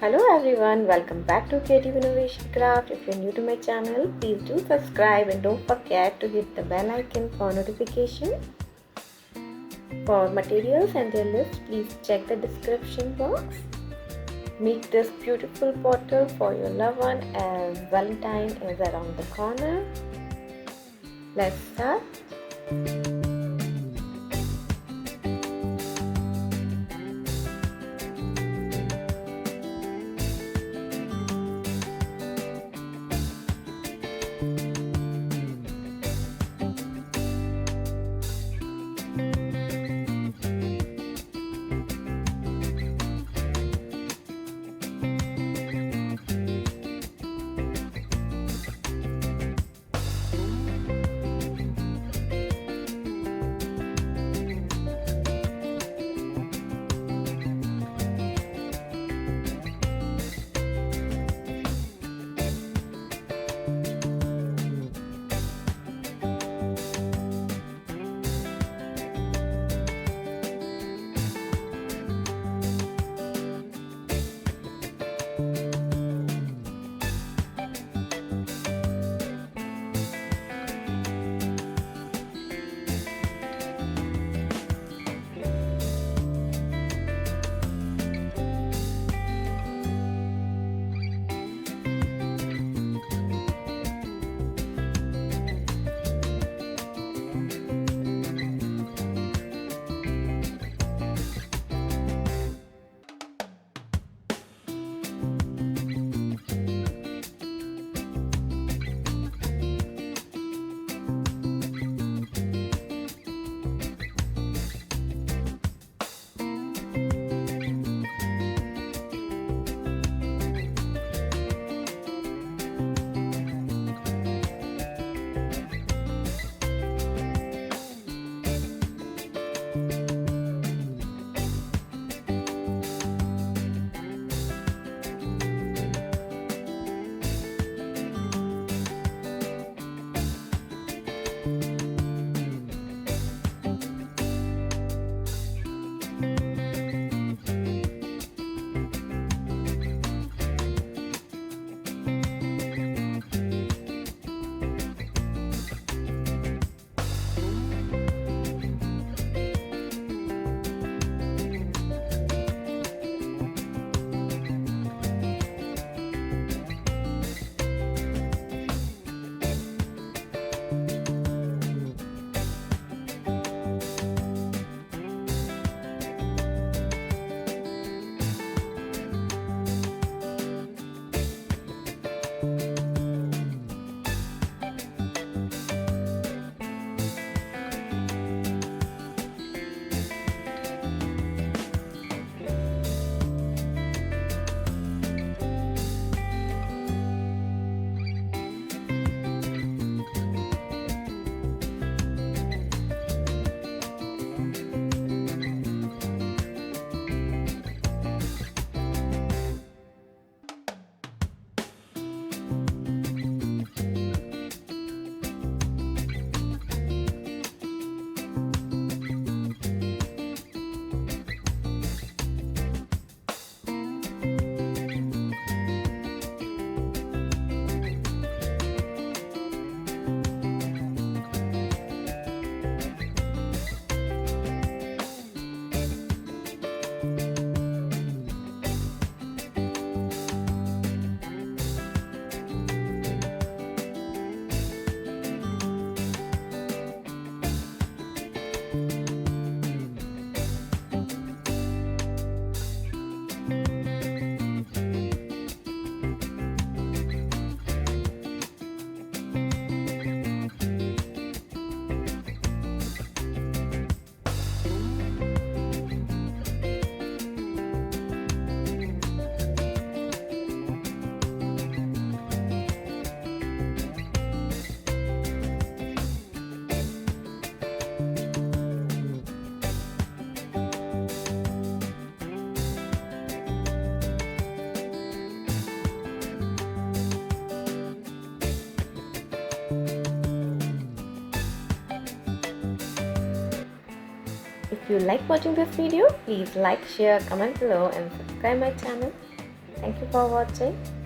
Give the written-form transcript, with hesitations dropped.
Hello everyone, welcome back to Creative Innovation Craft. If you're new to my channel, please do subscribe and don't forget to hit the bell icon for notification. For materials and their list, please check the description box. Make this beautiful bottle for your loved one as Valentine is around the corner. Let's start. If you like watching this video, please like, share, comment below and subscribe my channel. Thank you for watching.